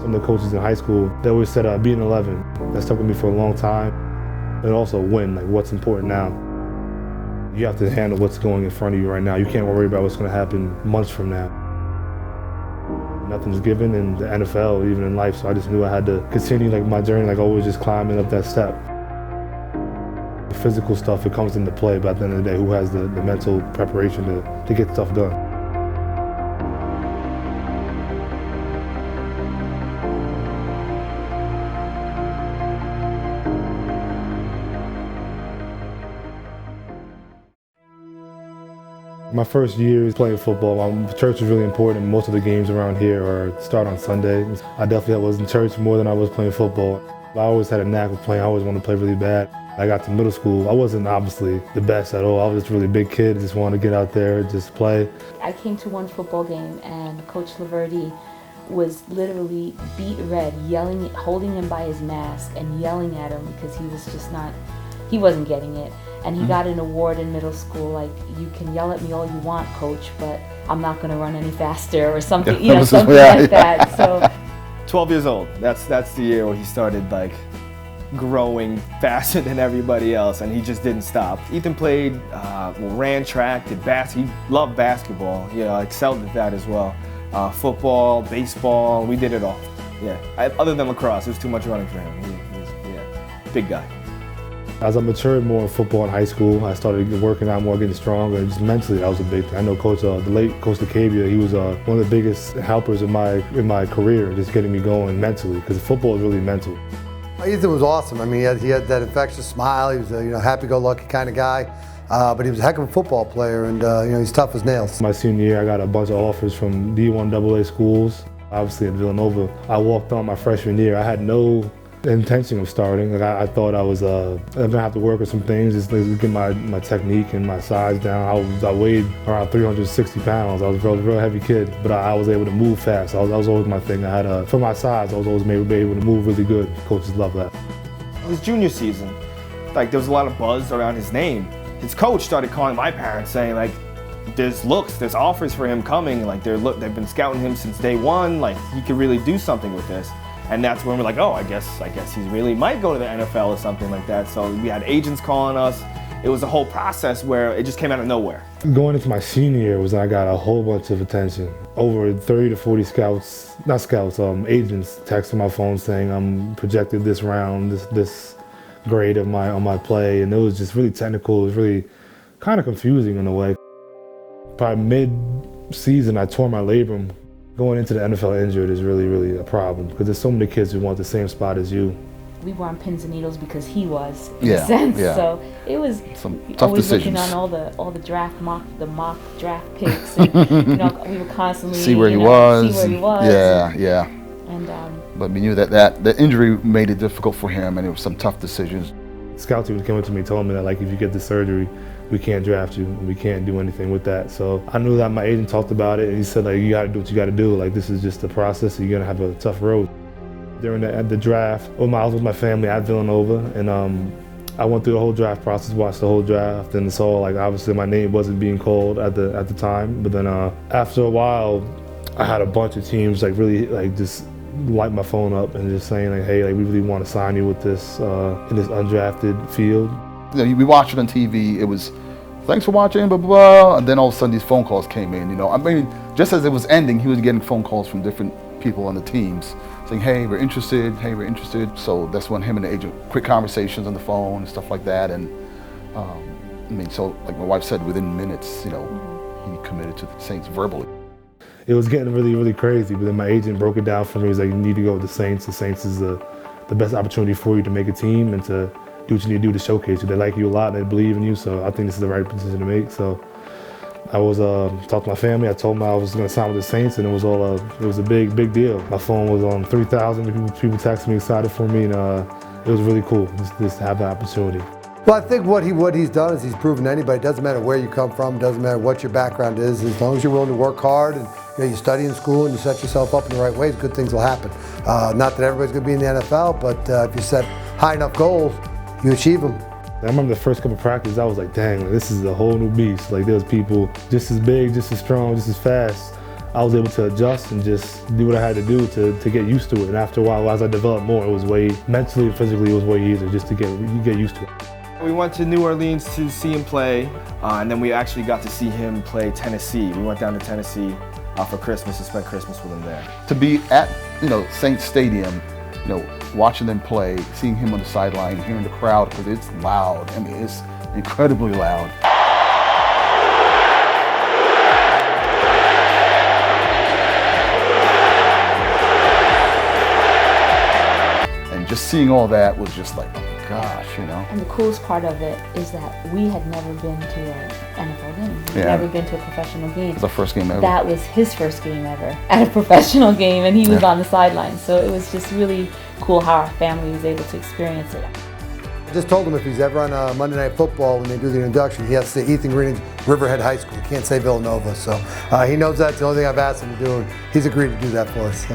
Some of the coaches in high school, they always said, be an 11. That stuck with me for a long time. And also win, like what's important now. You have to handle what's going in front of you right now. You can't worry about what's going to happen months from now. Nothing's given in the NFL, even in life, so I just knew I had to continue like my journey, like always just climbing up that step. The physical stuff, it comes into play, but at the end of the day, who has the mental preparation to get stuff done? My first year playing football, church was really important. Most of the games around here start on Sunday. I definitely was in church more than I was playing football. I always had a knack of playing. I always wanted to play really bad. I got to middle school. I wasn't obviously the best at all. I was just a really big kid, just wanted to get out there, just play. I came to one football game and Coach Laverty was literally beet red, yelling, holding him by his mask and yelling at him because he wasn't getting it. And he got an award in middle school, like, you can yell at me all you want, coach, but I'm not going to run any faster or something, something like that. So, 12 years old, that's the year where he started like growing faster than everybody else, and he just didn't stop. Ethan played, ran track, did he loved basketball, excelled at that as well. Football, baseball, we did it all. Yeah, other than lacrosse, it was too much running for him. He's big guy. As I matured more in football in high school, I started working out more, getting stronger. Just mentally, that was a big thing. I know the late Coach DeCavia, he was one of the biggest helpers in my career, just getting me going mentally, because football is really mental. Ethan was awesome. I mean, he had that infectious smile. He was a happy-go-lucky kind of guy, but he was a heck of a football player, and he's tough as nails. My senior year, I got a bunch of offers from D1 AA schools. Obviously, at Villanova, I walked on my freshman year. I had no intention of starting. Like I thought I was gonna have to work on some things, just to get my technique and my size down. I weighed around 360 pounds. I was a real heavy kid, but I was able to move fast. That was always my thing. I had for my size, I was always able to move really good. Coaches love that. His junior season, like there was a lot of buzz around his name. His coach started calling my parents, saying like, there's offers for him coming. Like they've been scouting him since day one. Like he could really do something with this. And that's when we're like, oh, I guess he really might go to the NFL or something like that. So we had agents calling us. It was a whole process where it just came out of nowhere. Going into my senior year was when I got a whole bunch of attention. Over 30 to 40 agents texting my phone saying I'm projected this round, this grade on my play, and it was just really technical. It was really kind of confusing in a way. Probably mid-season, I tore my labrum. Going into the NFL injured is really, really a problem because there's so many kids who want the same spot as you. We were on pins and needles because he was, in a sense. Yeah. So it was some tough always decisions. looking on all the mock draft picks. And, we were constantly see where he was. Yeah. And but we knew that the injury made it difficult for him, and it was some tough decisions. Scout team came up to me, told me that like if you get the surgery, we can't draft you. We can't do anything with that. So I knew that my agent talked about it, and he said like you got to do what you got to do. Like this is just the process. You're gonna have a tough road. During the draft, I was with my family at Villanova, and I went through the whole draft process, watched the whole draft, and saw like obviously my name wasn't being called at the time. But then after a while, I had a bunch of teams like really like just light my phone up and just saying like, hey, like we really want to sign you with this in this undrafted field. We watched it on TV. It was, thanks for watching, blah, blah, blah. And then all of a sudden these phone calls came in, I mean, just as it was ending, he was getting phone calls from different people on the teams saying, hey, we're interested. So that's when him and the agent, quick conversations on the phone and stuff like that. And so like my wife said, within minutes, he committed to the Saints verbally. It was getting really, really crazy, but then my agent broke it down for me. He was like, you need to go with the Saints. The Saints is the best opportunity for you to make a team and to do what you need to do to showcase you. They like you a lot, they believe in you, so I think this is the right decision to make. So I was talked to my family. I told them I was going to sign with the Saints, and it was a big deal. My phone was on 3,000 people texting me, excited for me, and it was really cool just to have that opportunity. Well, I think what he's done is he's proven to anybody, it doesn't matter where you come from, doesn't matter what your background is, as long as you're willing to work hard and you study in school and you set yourself up in the right ways, good things will happen. Not that everybody's going to be in the NFL, but if you set high enough goals, you achieve them. I remember the first couple of practices, I was like, dang, this is a whole new beast. Like there was people just as big, just as strong, just as fast. I was able to adjust and just do what I had to do to get used to it. And after a while, as I developed more, it was way, mentally and physically, it was way easier just to get used to it. We went to New Orleans to see him play, and then we actually got to see him play Tennessee. We went down to Tennessee for Christmas and spent Christmas with him there. To be at, Saints Stadium, watching them play, seeing him on the sideline, hearing the crowd, because it's loud. I mean, it's incredibly loud. And just seeing all that was just like, oh my gosh, And the coolest part of it is that we had never been to an NFL game. We'd Yeah. never been to a professional game. It was our first game ever. That was his first game ever at a professional game, and he was on the sideline. So it was just really cool how our family was able to experience it. I just told him if he's ever on Monday Night Football when they do the induction, he has to say Ethan Greenidge, Riverhead High School. He can't say Villanova. So he knows that's the only thing I've asked him to do, and he's agreed to do that for us.